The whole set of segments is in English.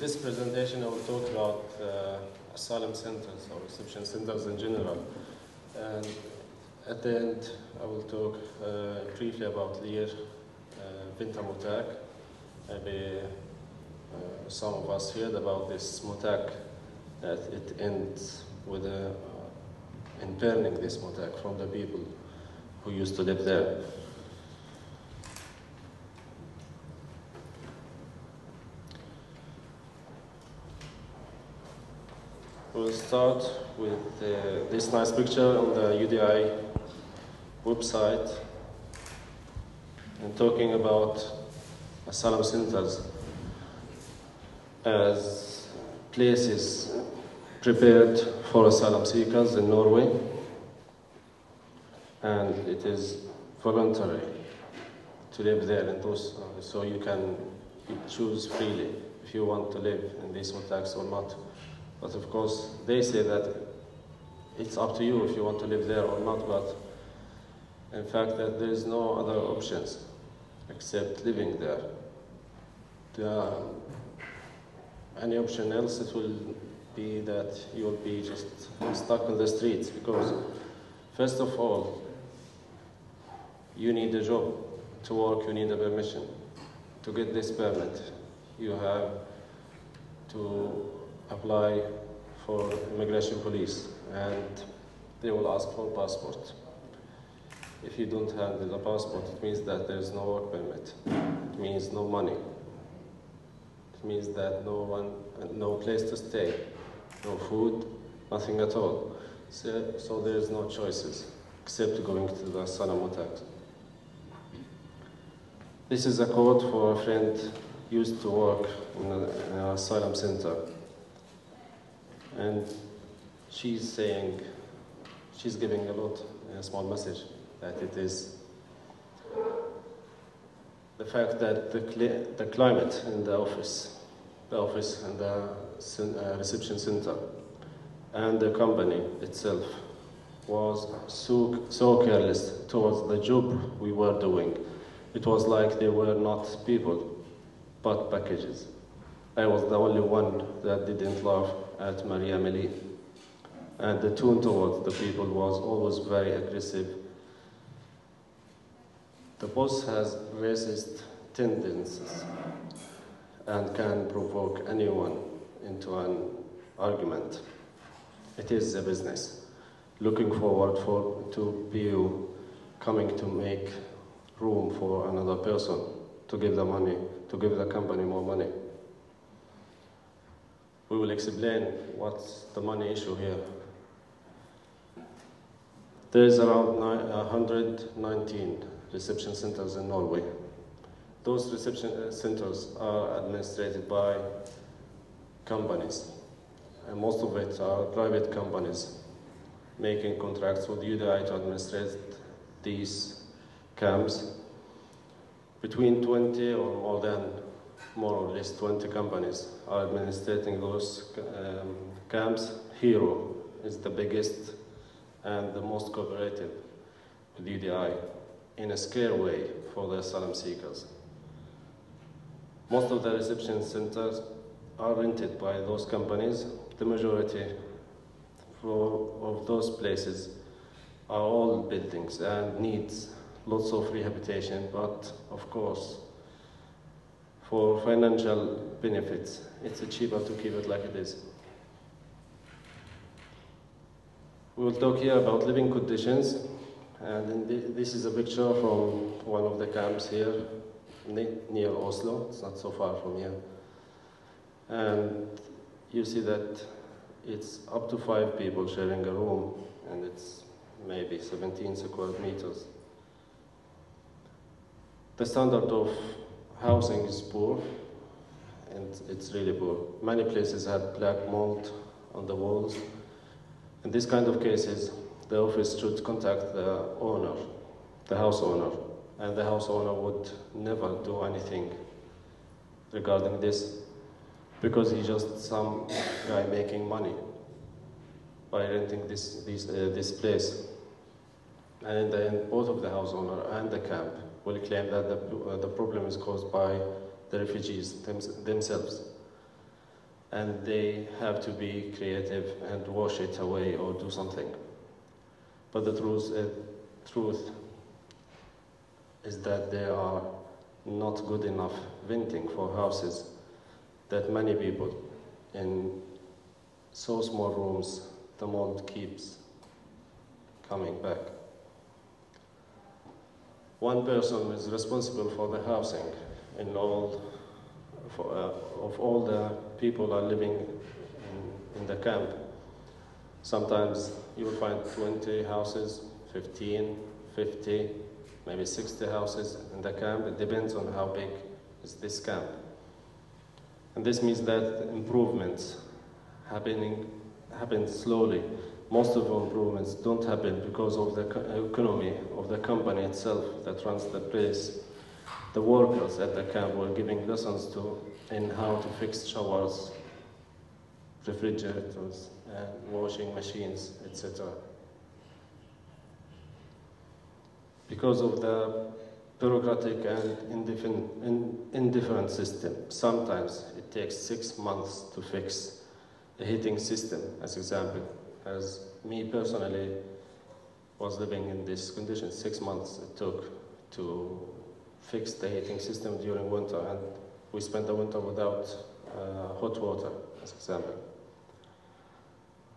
this presentation, I will talk about asylum centers or reception centers in general. And at the end, I will talk briefly about Leir, Winter Motak. Maybe some of us heard about this Motak, that it ends with in burning this Motak from the people who used to live there. We'll start with this nice picture on the UDI website and talking about asylum centers as places prepared for asylum seekers in Norway, and it is voluntary to live there in those, so you can choose freely if you want to live in these motaks or not. But of course, they say that it's up to you if you want to live there or not, but in fact that there is no other options except living there. Any option else, it will be that you will be just stuck on the streets, because first of all, you need a job. To work, you need a permission. To get this permit, you have to apply for immigration police, and they will ask for a passport. If you don't handle a passport, it means that there is no work permit. It means no money. It means that no place to stay, no food, nothing at all. So there is no choices except going to the asylum motaks. This is a quote for a friend who used to work in an asylum center. And she's giving a small message, that it is the fact that the climate in the office and the reception center and the company itself was so careless towards the job we were doing. It was like they were not people, but packages. I was the only one that didn't laugh at Maria Meli. And the tone towards the people was always very aggressive. The boss has racist tendencies and can provoke anyone into an argument. It is a business. Looking forward to PU coming to make room for another person, to give the money, to give the company more money. We will explain what's the money issue here. There is around 119 reception centers in Norway. Those reception centers are administrated by companies, and most of it are private companies making contracts with UDI to administrate these camps. Between 20 or more or less 20 companies are administrating those camps. Hero is the biggest and the most cooperative with UDI in a scare way for the asylum seekers. Most of the reception centers are rented by those companies. The majority of those places are old buildings and needs lots of rehabilitation, but of course, for financial benefits, it's cheaper to keep it like it is. We will talk here about living conditions, and this is a picture from one of the camps here near Oslo. It's not so far from here. And you see that it's up to 5 people sharing a room, and it's maybe 17 square meters. The standard of housing is poor, and it's really poor. Many places have black mold on the walls. In this kind of cases, the office should contact the owner, the house owner, and the house owner would never do anything regarding this, because he's just some guy making money by renting this place. And in the end, both of the house owner and the camp will claim that the problem is caused by the refugees themselves. and they have to be creative and wash it away or do something. But the truth is that they are not good enough venting for houses that many people in so small rooms, the mold keeps coming back. One person is responsible for the housing of all the people who are living in the camp. Sometimes you will find 20 houses, 15, 50, maybe 60 houses in the camp. It depends on how big is this camp. And this means that improvements happen slowly. Most of the improvements don't happen because of the economy of the company itself that runs the place. The workers at the camp were giving lessons in how to fix showers, refrigerators, and washing machines, etc. Because of the bureaucratic and indifferent system, sometimes it takes 6 months to fix a heating system, as example. As me personally was living in this condition, 6 months it took to fix the heating system during winter, and we spent the winter without hot water, as example.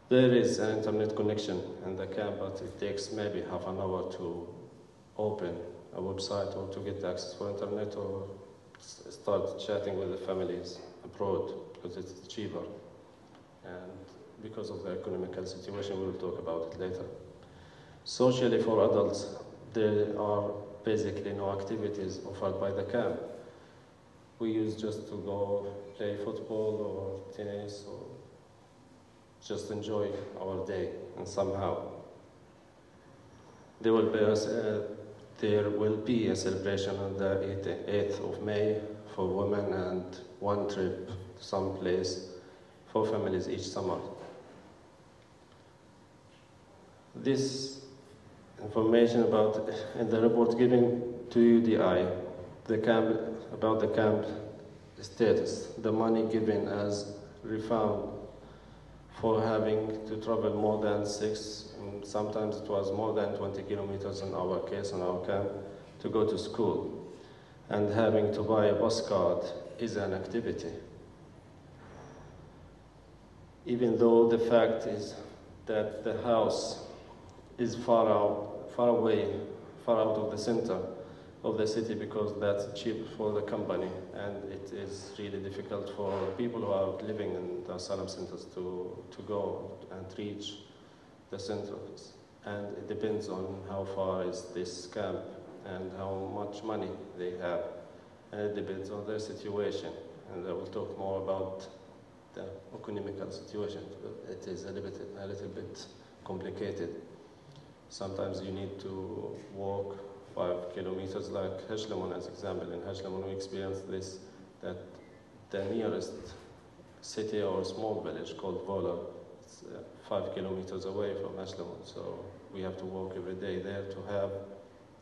There is an internet connection in the camp, but it takes maybe half an hour to open a website or to get access for internet or start chatting with the families abroad, because it's cheaper. And because of the economical situation, we will talk about it later. Socially, for adults, there are basically no activities offered by the camp. We used just to go play football or tennis or just enjoy our day, and somehow there will be a celebration on the 8th of May for women and one trip to some place for families each summer. This information in the report given to UDI, about the camp status, the money given as refund for having to travel more than 6, and sometimes it was more than 20 kilometers in our case, in our camp, to go to school. And having to buy a bus card is an activity. Even though the fact is that the house is far away, far out of the center of the city, because that's cheap for the company, and it is really difficult for people who are living in the asylum centers to go and reach the centers. And it depends on how far is this camp and how much money they have. And it depends on their situation. And I will talk more about the economical situation. It is a little bit complicated. Sometimes you need to walk 5 kilometers, like Asylum as example. In Asylum we experienced this, that the nearest city or small village called Vola, it's 5 kilometers away from Asylum. So we have to walk every day there to have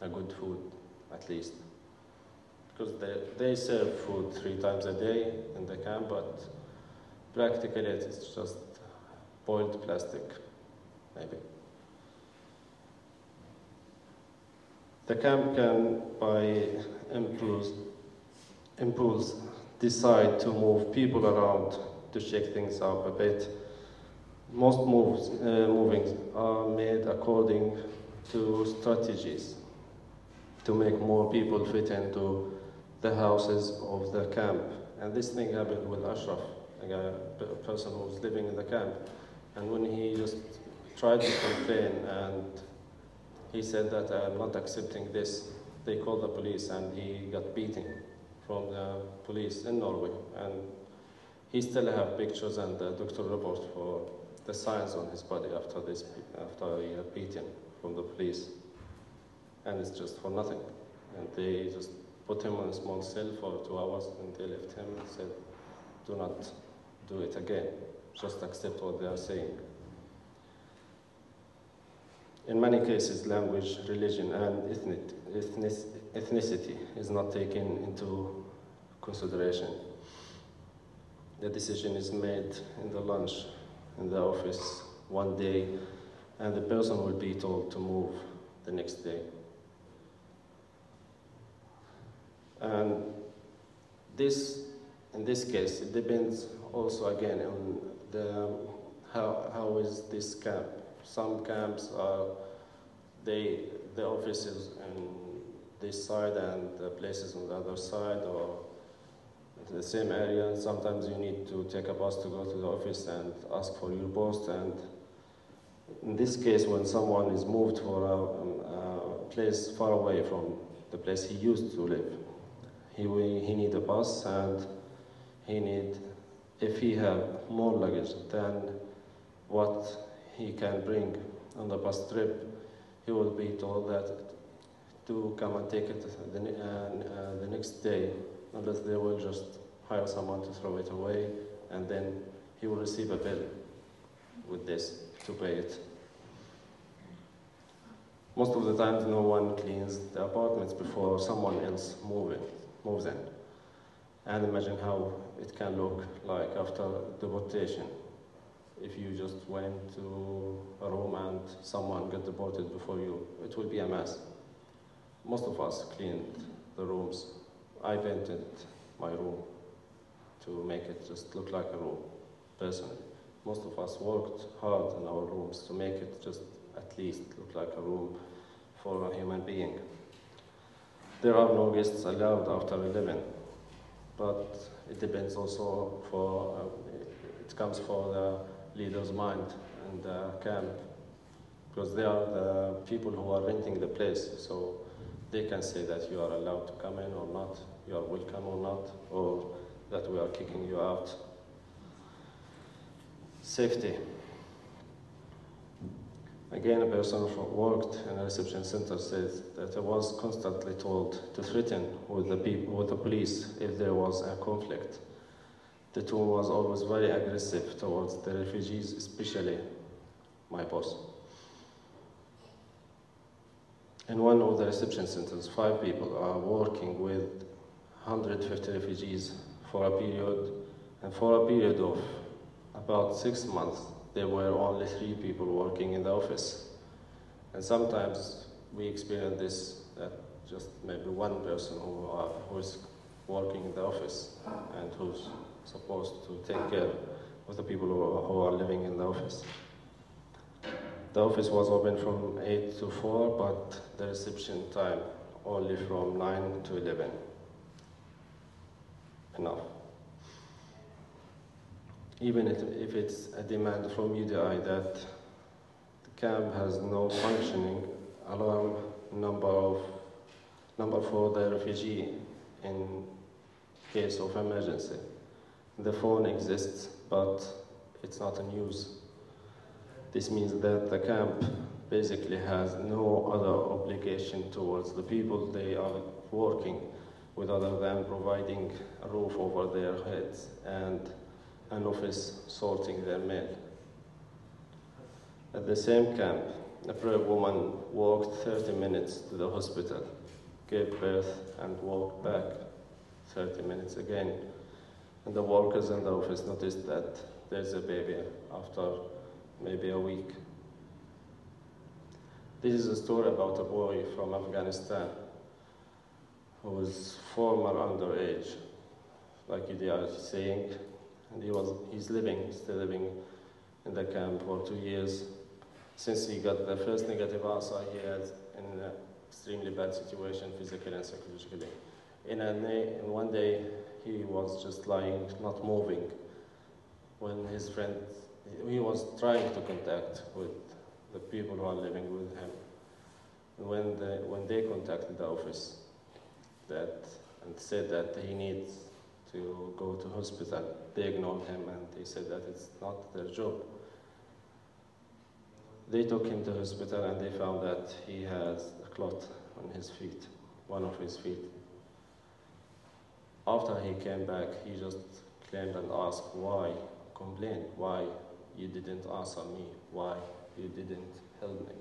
a good food, at least. Because they serve food 3 times a day in the camp, but practically it's just boiled plastic, maybe. The camp can, by impulse, decide to move people around to shake things up a bit. Most movings are made according to strategies to make more people fit into the houses of the camp. And this thing happened with Ashraf, a person who was living in the camp. And when he just tried to complain and he said that I'm not accepting this, they called the police and he got beaten from the police in Norway. And he still have pictures and the doctor report for the signs on his body after he got beaten from the police. And it's just for nothing. And they just put him on a small cell for 2 hours and they left him and said, do not do it again, just accept what they are saying. In many cases, language, religion, and ethnicity is not taken into consideration. the decision is made in the lunch in the office one day, and the person will be told to move the next day. And in this case, it depends also again on how is this camp. Some camps are, the offices on this side and the places on the other side, or the same area, and sometimes you need to take a bus to go to the office and ask for your post. And in this case, when someone is moved for a place far away from the place he used to live, he need a bus, and if he have more luggage than what he can bring on the bus trip, he will be told that to come and take it the next day, unless they will just hire someone to throw it away, and then he will receive a bill with this to pay it. Most of the times, no one cleans the apartments before someone else moves in. And imagine how it can look like after deportation. If you just went to a room and someone got deported before you, it will be a mess. Most of us cleaned the rooms. I painted my room to make it just look like a room, personally. Most of us worked hard in our rooms to make it just at least look like a room for a human being. There are no guests allowed after 11, but it depends also it comes for the leader's mind and the camp, because they are the people who are renting the place, so they can say that you are allowed to come in or not, you are welcome or not, or that we are kicking you out. Safety. Again, a person who worked in a reception center says that I was constantly told to threaten with the police if there was a conflict. The tone was always very aggressive towards the refugees, especially my boss. In one of the reception centers, 5 people are working with 150 refugees for a period of about 6 months. There were only 3 people working in the office. And sometimes we experience this, that just maybe one person who is working in the office and who's supposed to take care of the people who are living in the office. The office was open from 8 to 4, but the reception time only from 9 to 11. Enough. Even if it's a demand from UDI that the camp has no functioning alarm number for the refugee in case of emergency. The phone exists, but it's not in use. This means that the camp basically has no other obligation towards the people they are working with other than providing a roof over their heads and an office sorting their mail. At the same camp, a brave woman walked 30 minutes to the hospital, gave birth, and walked back 30 minutes again. And the workers in the office noticed that there's a baby after maybe a week. This is a story about a boy from Afghanistan who was former underage, like you are saying, and he's still living in the camp for 2 years. Since he got the first negative answer, he was in an extremely bad situation, physically and psychologically. In one day, he was just lying, not moving, when his friend, he was trying to contact with the people who are living with him. And when they contacted the office and said that he needs to go to hospital, they ignored him and they said that it's not their job. They took him to hospital and they found that he has a clot on his feet, one of his feet. After he came back, he just claimed and asked why, complained why you didn't answer me, why you didn't help me.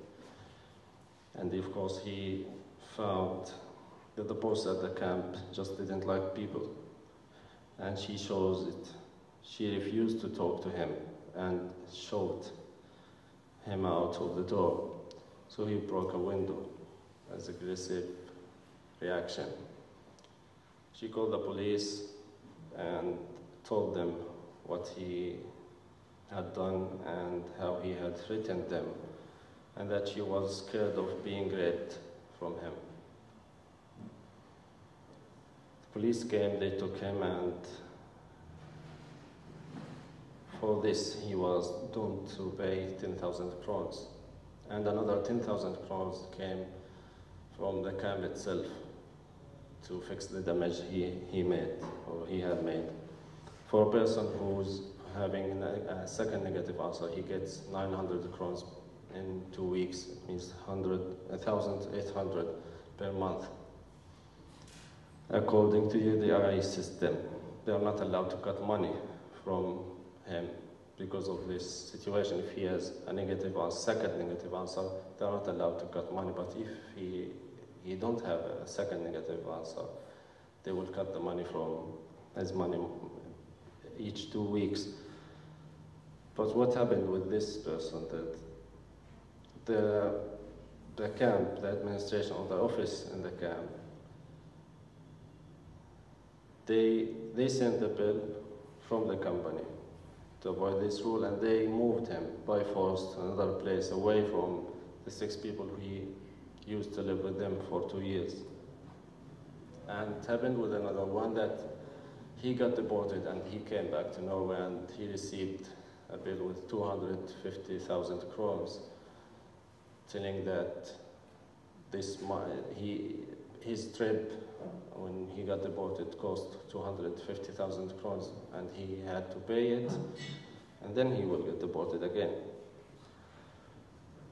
And of course he found that the boss at the camp just didn't like people. And she shows it She refused to talk to him and shoved him out of the door. So he broke a window as aggressive reaction. She called the police and told them what he had done and how he had threatened them, and that she was scared of being raped from him. The police came, they took him, and for this he was doomed to pay 10,000 crowns. And another 10,000 crowns came from the camp itself to fix the damage he made, or he had made. For a person who's having a second negative answer, he gets 900 crowns in 2 weeks. It means 1,800 per month. According to the UDI system, they are not allowed to cut money from him because of this situation. If he has a negative answer, second negative answer, they are not allowed to cut money. But if he don't have a second negative answer, they will cut the money from his money each 2 weeks. But what happened with this person, that the camp, the administration or the office in the camp, they sent a bill from the company to avoid this rule, and they moved him by force to another place away from the 6 people he used to live with them for 2 years. And it happened with another one that he got deported and he came back to Norway, and he received a bill with 250,000 crowns, telling that his trip when he got deported cost 250,000 crowns, and he had to pay it, and then he will get deported again.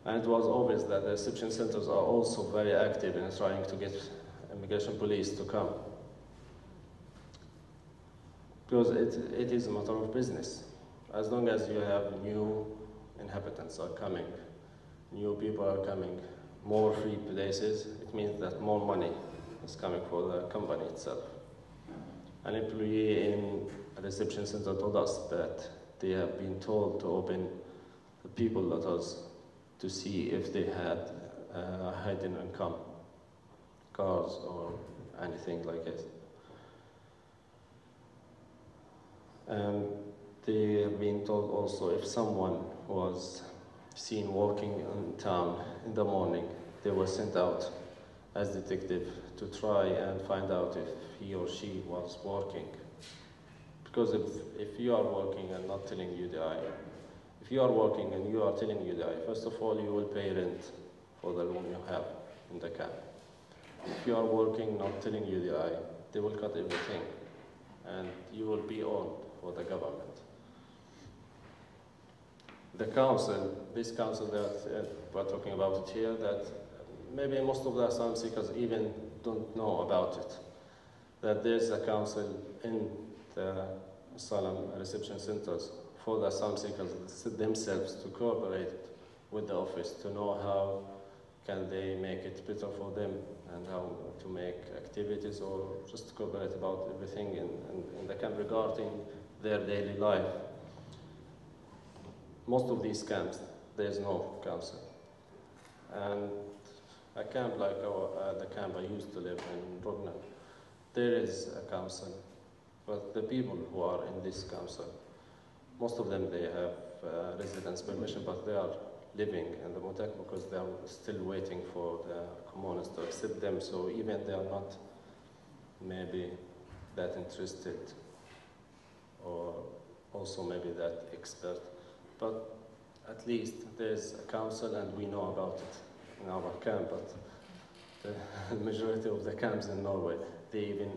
And it was obvious that the reception centers are also very active in trying to get immigration police to come, because it is a matter of business. As long as you have new inhabitants are coming, new people are coming, more free places, it means that more money is coming for the company itself. An employee in a reception center told us that they have been told to open the people letters to see if they had hidden income, cars or anything like it. And they have been told also if someone was seen walking in town in the morning, they were sent out as detective to try and find out if he or she was working. Because if you are working and not telling UDI, if you are working and you are telling UDI, first of all, you will pay rent for the room you have in the camp. If you are working not telling UDI, they will cut everything, and you will be owned for the government. The council, this council that we're talking about it here, that maybe most of the asylum seekers even don't know about it, that there's a council in the asylum reception centers for the asylum seekers themselves to cooperate with the office to know how can they make it better for them and how to make activities or just cooperate about everything in the camp regarding their daily life. Most of these camps, there's no council. And a camp like the camp I used to live in, Rognan, there is a council, but the people who are in this council, most of them, they have residence permission, but they are living in the Motek because they are still waiting for the communists to accept them, so even they are not maybe that interested or also maybe that expert. But at least there's a council and we know about it in our camp, but the majority of the camps in Norway, they even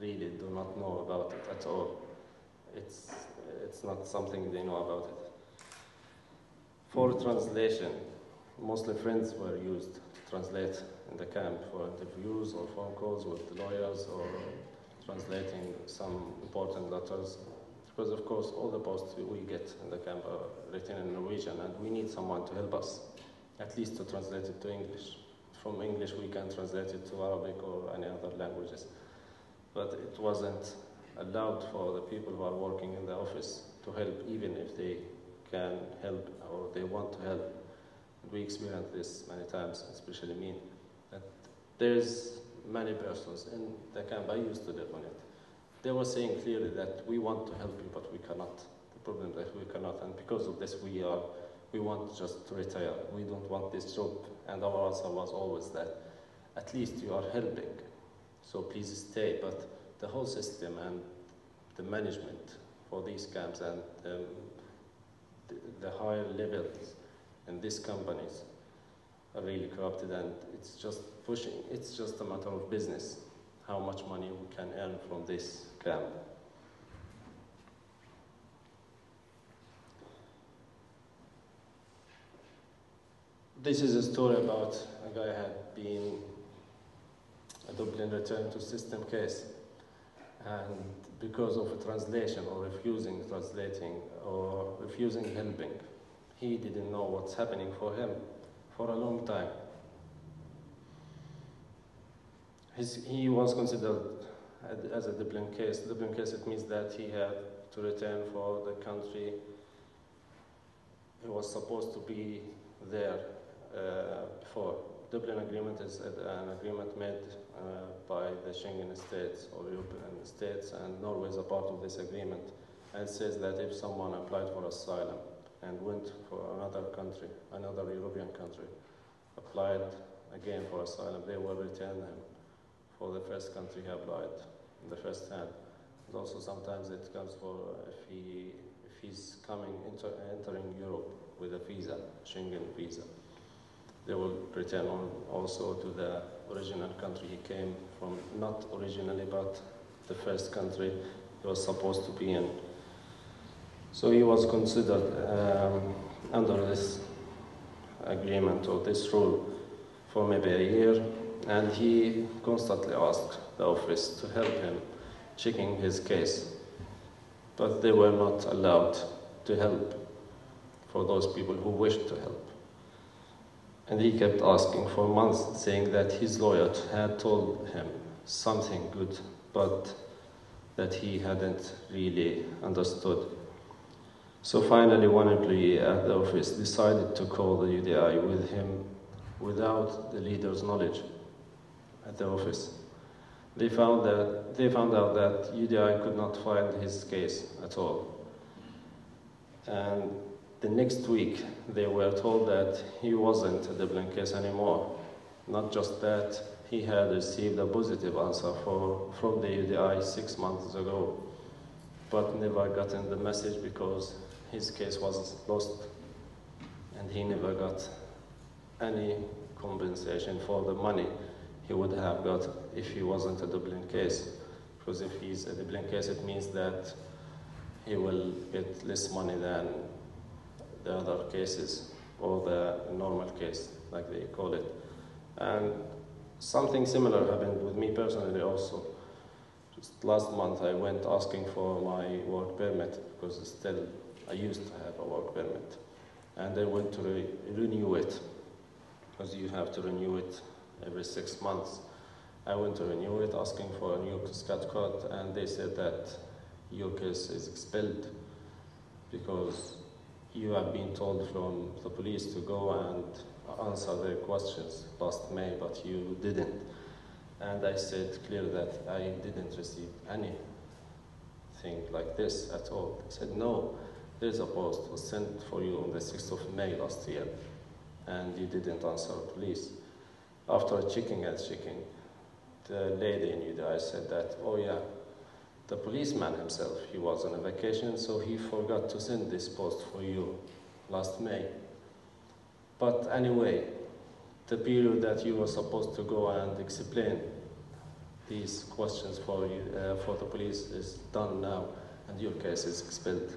really do not know about it at all. It's not something they know about it. For translation, mostly friends were used to translate in the camp for interviews or phone calls with lawyers or translating some important letters. Because of course all the posts we get in the camp are written in Norwegian, and we need someone to help us, at least to translate it to English. From English we can translate it to Arabic or any other languages. But it wasn't allowed for the people who are working in the office to help, even if they can help or they want to help. We experienced this many times, especially me, that there's many persons in the camp, I used to live on it. They were saying clearly that we want to help you, but we cannot. The problem is that we cannot, and because of this we want just to retire. We don't want this job. And our answer was always that at least you are helping, so please stay. But the whole system and the management for these camps and the higher levels in these companies are really corrupted, and it's just pushing, it's just a matter of business, how much money we can earn from this camp. This is a story about a guy had been a Dublin return to system case, and because of a translation or refusing translating or refusing helping, he didn't know what's happening for him for a long time. He was considered as a Dublin case. Dublin case, it means that he had to return for the country he was supposed to be there before. Dublin Agreement is an agreement made by the Schengen states or European states, and Norway is a part of this agreement. And it says that if someone applied for asylum and went for another country, another European country, applied again for asylum, they will return him for the first country he applied in the first hand. And also sometimes it comes for if he's entering Europe with a visa, Schengen visa. They will return on also to the original country he came from, not originally, but the first country he was supposed to be in. So he was considered under this agreement or this rule for maybe a year, and he constantly asked the office to help him checking his case, but they were not allowed to help for those people who wished to help. And he kept asking for months, saying that his lawyer had told him something good, but that he hadn't really understood. So finally, one employee at the office decided to call the UDI with him without the leader's knowledge at the office. They found out that UDI could not find his case at all. And the next week, they were told that he wasn't a Dublin case anymore. Not just that, he had received a positive answer from the UDI 6 months ago, but never gotten the message because his case was lost, and he never got any compensation for the money he would have got if he wasn't a Dublin case. Because if he's a Dublin case, it means that he will get less money than the other cases, or the normal case, like they call it. And something similar happened with me personally also. Just last month I went asking for my work permit, because still I used to have a work permit. And I went to renew it, because you have to renew it every 6 months. I went to renew it, asking for a new scat code, and they said that your case is expelled because you have been told from the police to go and answer their questions last May, but you didn't. And I said clearly that I didn't receive anything like this at all. They said, no, there's a post was sent for you on the 6th of May last year, and you didn't answer police. After checking, the lady in UDI said that, oh yeah, the policeman himself, he was on a vacation, so he forgot to send this post for you last May. But anyway, the period that you were supposed to go and explain these questions for the police is done now, and your case is expelled.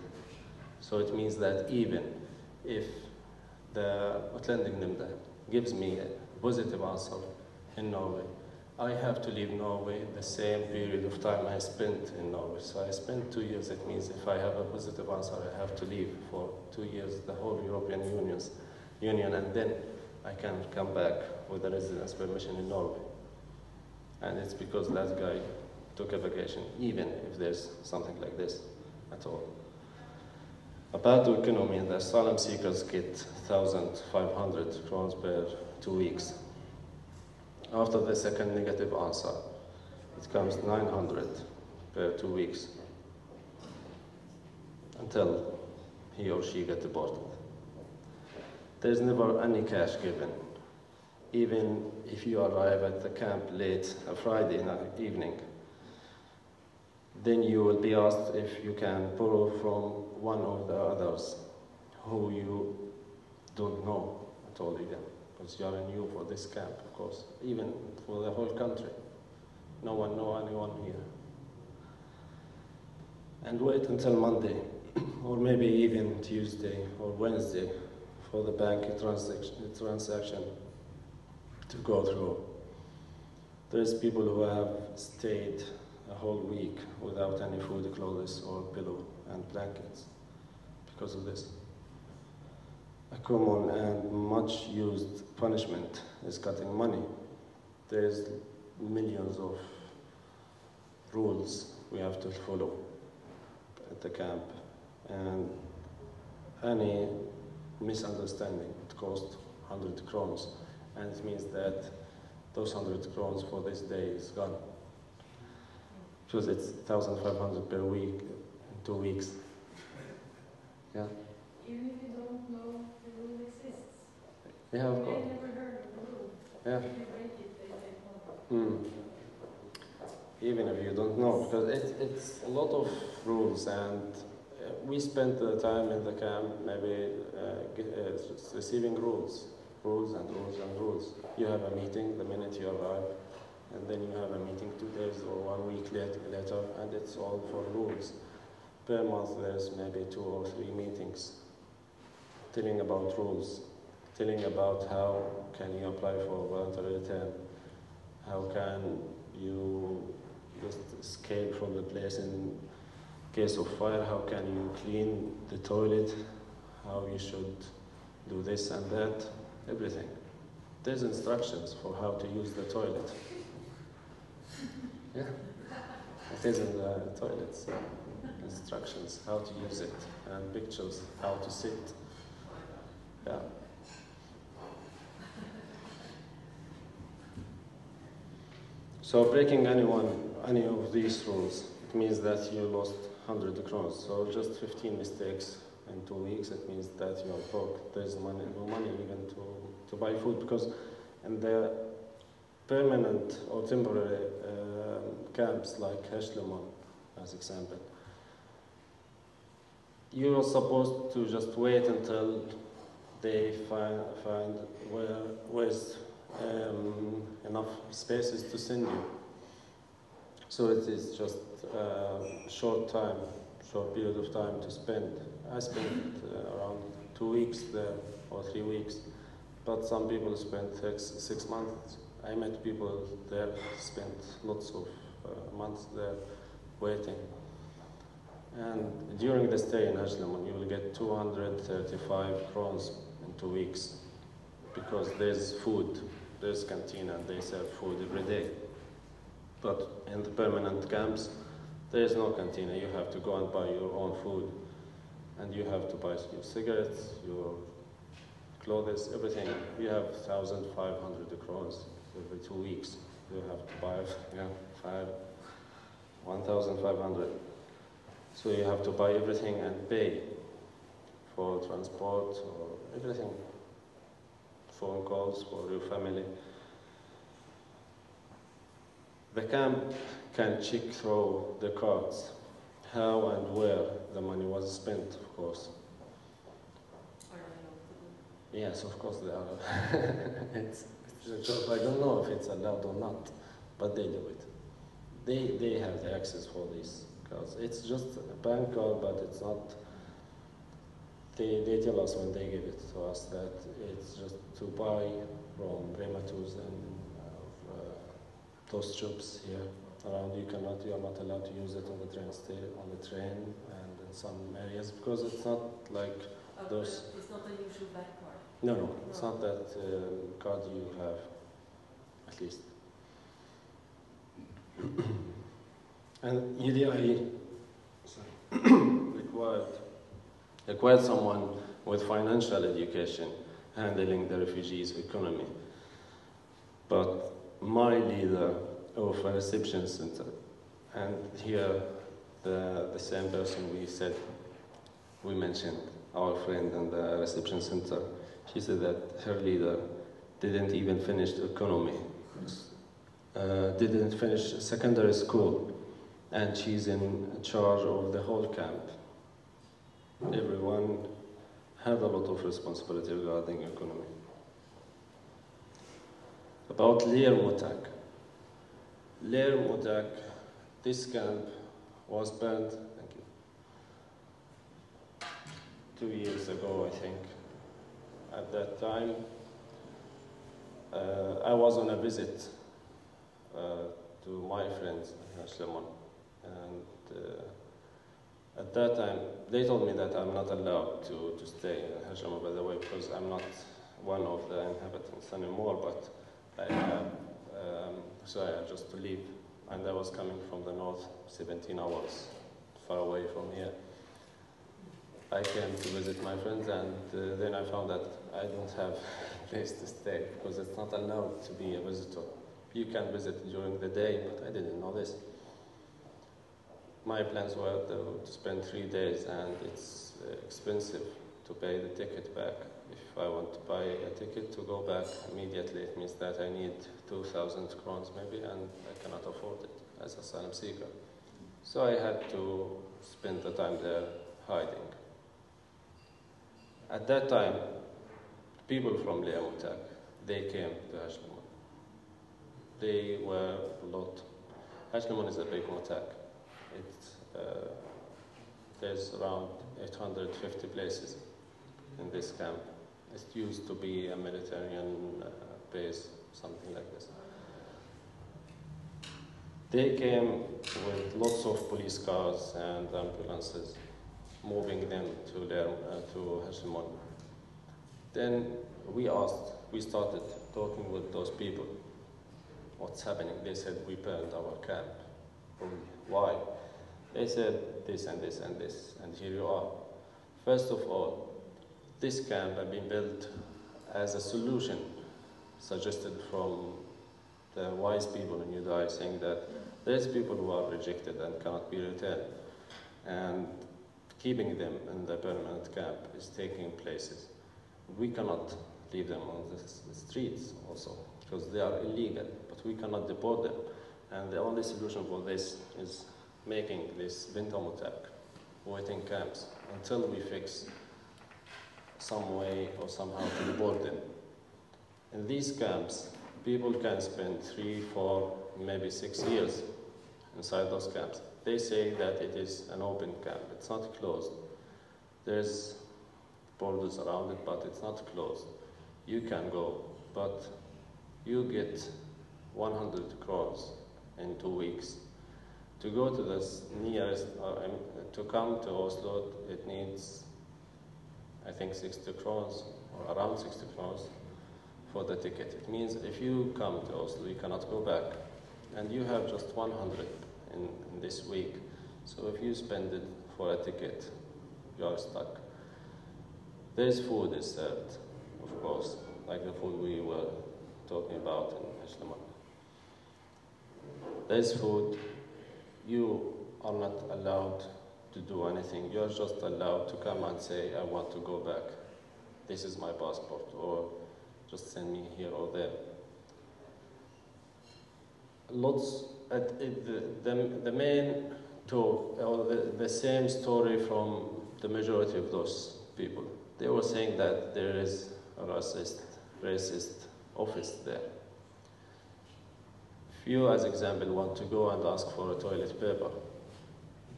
So it means that even if the Utlendingnemnda gives me a positive answer in Norway, I have to leave Norway the same period of time I spent in Norway. So I spent 2 years. It means if I have a positive answer, I have to leave for 2 years, the whole European Union, and then I can come back with a residence permission in Norway. And it's because that guy took a vacation, even if there's something like this at all. About the economy, the asylum seekers get 1,500 crowns per 2 weeks. After the second negative answer, it comes 900 per 2 weeks until he or she gets deported. There's never any cash given. Even if you arrive at the camp late a Friday evening, then you will be asked if you can borrow from one of the others who you don't know at all again, because you are new for this camp, of course, even for the whole country. No one knows anyone here. And wait until Monday, or maybe even Tuesday or Wednesday for the bank transaction to go through. There's people who have stayed a whole week without any food, clothes, or pillow and blankets because of this. A common and much used punishment is cutting money. There's millions of rules we have to follow at the camp, and any misunderstanding, it costs 100 crowns, and it means that those 100 crowns for this day is gone. Because it's 1,500 per week in 2 weeks. Yeah? Even if you don't know the rule exists. Yeah, of course. I've never heard of the rule. Yeah. If you break it, they take money. Even if you don't know, because it's a lot of rules, and we spent the time in the camp maybe receiving rules and rules and rules. You have a meeting the minute you arrive, and then you have a meeting 2 days or 1 week later, and it's all for rules. Per month there's maybe 2 or 3 meetings telling about rules, telling about how can you apply for voluntary return, how can you just escape from the place in case of fire, how can you clean the toilet, how you should do this and that, everything. There's instructions for how to use the toilet. Yeah, it is in the toilets. Instructions how to use it, and pictures how to sit. Yeah. So breaking any of these rules, it means that you lost 100 crowns. So just 15 mistakes in 2 weeks, it means that you are broke. There's no money even to buy food, because in the permanent or temporary camps like Asylum, as example, you are supposed to just wait until they find where's enough spaces to send you. So it is just a short period of time to spend. I spent around 2 weeks there, or 3 weeks, but some people spent 6 months. I met people there, spent lots of months there waiting. And during the stay in Asylum, you will get 235 crowns in 2 weeks, because there's food, there's canteen, and they serve food every day. But in the permanent camps, there is no canteen. You have to go and buy your own food, and you have to buy your cigarettes, your clothes, everything. You have 1,500 crowns every 2 weeks. You have to buy 1,500. So you have to buy everything and pay for transport or everything, phone calls for your family. The camp can check through the cards how and where the money was spent, of course. Yes, of course they are. It's a job. I don't know if it's allowed or not, but they do it. They have the access for these cards. It's just a bank card, but it's not. They tell us when they give it to us that it's just to buy from Rematus and those shops here around. You are not allowed to use it on the train and in some areas, because it's not like those. It's not a usual bank card. No, it's not that card you have, at least. And UDI required someone with financial education handling the refugees' economy. But my leader of a reception center, and here the same person we mentioned, our friend in the reception center, she said that her leader didn't even finish economy, didn't finish secondary school, and she's in charge of the whole camp. Everyone had a lot of responsibility regarding economy. About Leir Mutak. Leir Mutak, this camp was burned, 2 years ago, I think. At that time, I was on a visit to my friends, Asylum, and at that time, they told me that I'm not allowed to stay in Asylum, by the way, because I'm not one of the inhabitants anymore, but I have, so I had just to leave. And I was coming from the north, 17 hours, far away from here. I came to visit my friends, and then I found that I don't have a place to stay, because it's not allowed to be a visitor. You can visit during the day, but I didn't know this. My plans were to spend 3 days, and it's expensive to pay the ticket back. If I want to buy a ticket to go back immediately, it means that I need 2,000 crowns maybe, and I cannot afford it as an asylum seeker. So I had to spend the time there hiding. At that time, people from Leir Mutak, they came to Asylum. They were a lot. Asylum is a big Mutak. There's around 850 places in this camp. It used to be a Mediterranean base, something like this. They came with lots of police cars and ambulances, moving them to Asylum. Then we started talking with those people. What's happening? They said, we burned our camp. Why? They said this and this and this, and here you are. First of all, this camp had been built as a solution suggested from the wise people in UDI, saying that there's people who are rejected and cannot be returned, and keeping them in the permanent camp is taking places. We cannot leave them on the streets also, because they are illegal, but we cannot deport them. And the only solution for this is making this Binta Mutak, waiting camps, until we fix some way or somehow to deport them. In these camps, people can spend 3, 4, maybe 6 years inside those camps. They say that it is an open camp, it's not closed. There's borders around it, but it's not closed. You can go, but you get 100 crores in 2 weeks. To go to the nearest, to come to Oslo, it needs, I think, 60 crores, or around 60 crores for the ticket. It means if you come to Oslo, you cannot go back. And you have just 100 in this week. So if you spend it for a ticket, you are stuck. There's food is served, of course, like the food we were talking about in Asylum. There's food. You are not allowed to do anything. You are just allowed to come and say, I want to go back. This is my passport, or just send me here or there. The main talk, or the same story from the majority of those people. They were saying that there is a racist office there. If you, as example, want to go and ask for a toilet paper,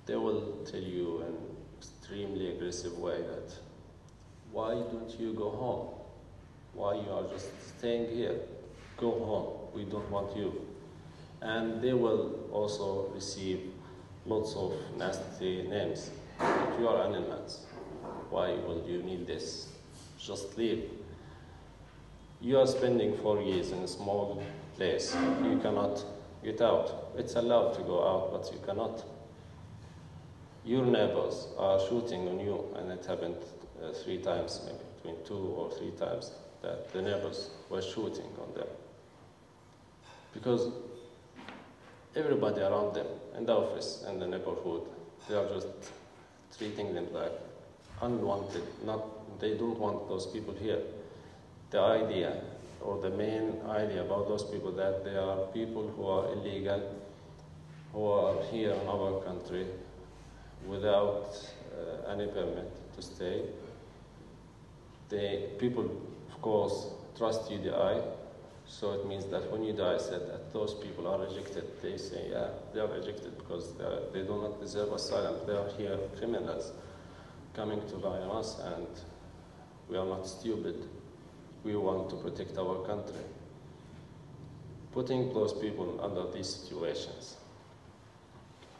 they will tell you in an extremely aggressive way that, why don't you go home? Why you are just staying here? Go home, we don't want you. And they will also receive lots of nasty names. If you are animals, why will you need this? Just leave. You are spending 4 years in a small place. You cannot get out. It's allowed to go out, but you cannot. Your neighbors are shooting on you, and it happened 3 times, maybe between 2 or 3 times, that the neighbors were shooting on them. Because everybody around them, in the office and the neighborhood, they are just treating them like unwanted. They don't want those people here. The idea, or the main idea about those people, that they are people who are illegal, who are here in our country without any permit to stay. People, of course, trust UDI, so it means that when UDI said that those people are rejected, they say, yeah, they are rejected because they do not deserve asylum. They are here criminals coming to lie on us, and we are not stupid. We want to protect our country. Putting those people under these situations,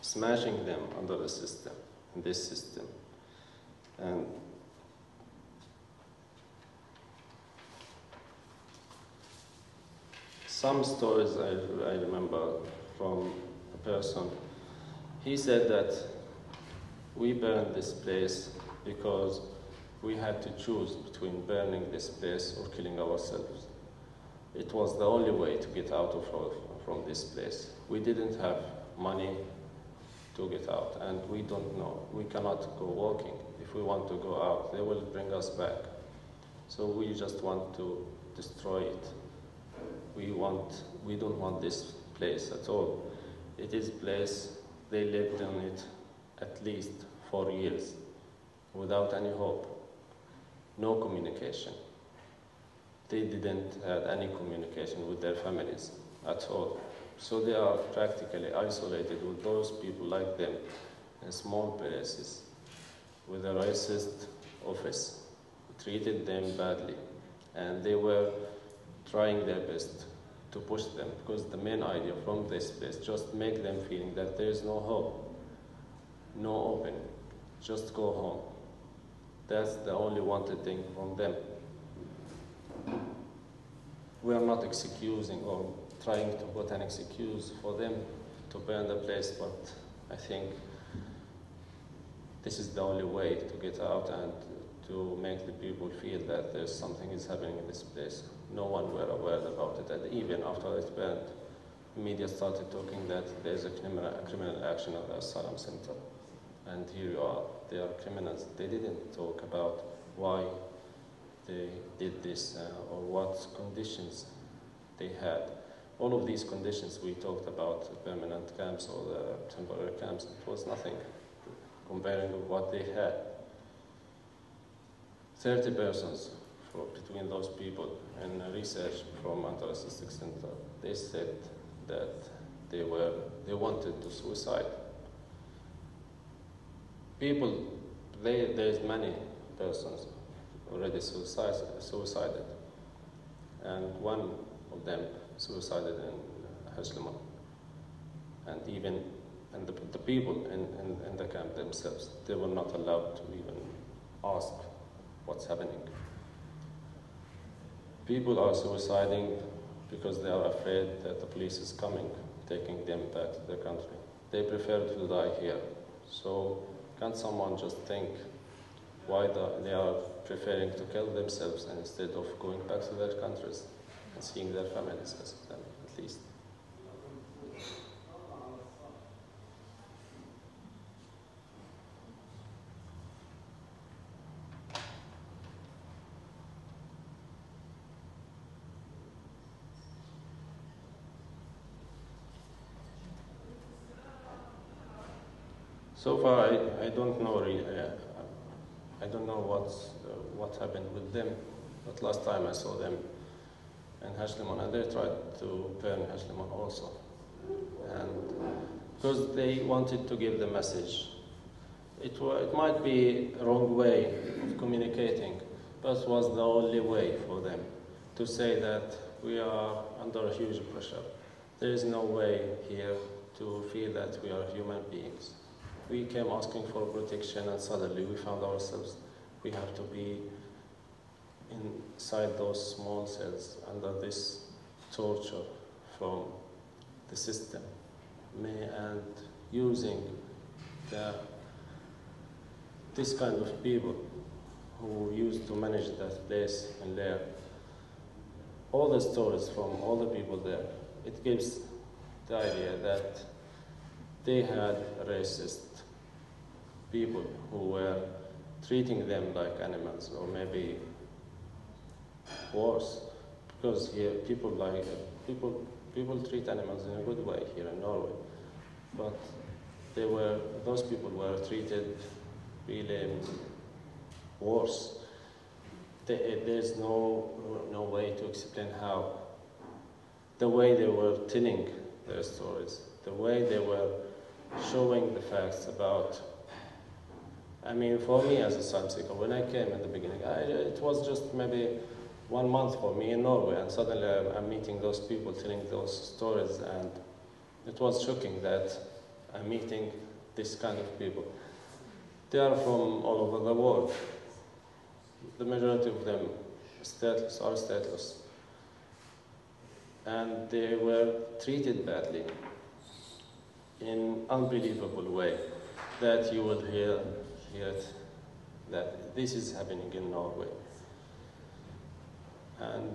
smashing them under the system, in this system. And some stories I remember from a person, he said that we burned this place because we had to choose between burning this place or killing ourselves. It was the only way to get out from this place. We didn't have money to get out, and we don't know. We cannot go walking. If we want to go out, they will bring us back. So we just want to destroy it. We don't want this place at all. It is a place, they lived in it at least 4 years without any hope. No communication. They didn't have any communication with their families at all. So they are practically isolated with those people like them in small places with a racist office who treated them badly. And they were trying their best to push them, because the main idea from this place, just make them feeling that there is no hope, no opening, just go home. That's the only wanted thing from them. We are not excusing or trying to put an excuse for them to burn the place, but I think this is the only way to get out and to make the people feel that there's something is happening in this place. No one were aware about it, and even after it burned, the media started talking that there's a criminal action at the Asylum Center. And here you are, they are criminals. They didn't talk about why they did this or what conditions they had. All of these conditions we talked about, the permanent camps or the temporary camps, it was nothing comparing with what they had. 30 persons between those people in research from Anti-Racistic Center, they said that they wanted to suicide. People, there's many persons already suicided, and one of them suicided in Asylum. And even the people in the camp themselves, they were not allowed to even ask what's happening. People are suiciding because they are afraid that the police is coming, taking them back to their country. They prefer to die here. So can't someone just think why they are preferring to kill themselves instead of going back to their countries and seeing their families as them, at least? So far, I don't know really. I don't know what happened with them. But last time I saw them in Asylum, and they tried to burn Asylum also. And because they wanted to give the message, it might be a wrong way of communicating, but it was the only way for them to say that we are under a huge pressure. There is no way here to feel that we are human beings. We came asking for protection, and suddenly we found ourselves, we have to be inside those small cells under this torture from the system and using this kind of people who used to manage that place in Leir. All the stories from all the people there, it gives the idea that they had racist people who were treating them like animals, or maybe worse, because here people treat animals in a good way here in Norway, but those people were treated really worse. There's no way to explain how. The way they were telling their stories, the way they were showing the facts about. I mean, for me as a asylum seeker, when I came in the beginning, it was just maybe 1 month for me in Norway, and suddenly I'm meeting those people telling those stories, and it was shocking that I'm meeting this kind of people. They are from all over the world. The majority of them are stateless. And they were treated badly in unbelievable way that you will hear it, that this is happening in Norway. And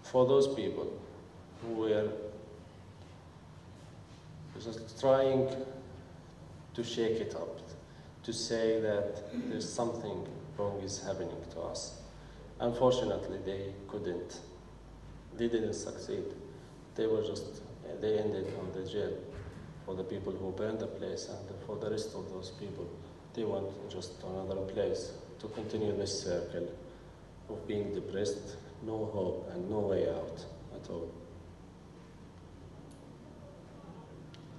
for those people who were just trying to shake it up, to say that there's something wrong is happening to us, unfortunately they couldn't. They didn't succeed. They ended on the jail. For the people who burned the place, and for the rest of those people, they went just to another place to continue this circle of being depressed, no hope and no way out at all.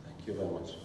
Thank you very much.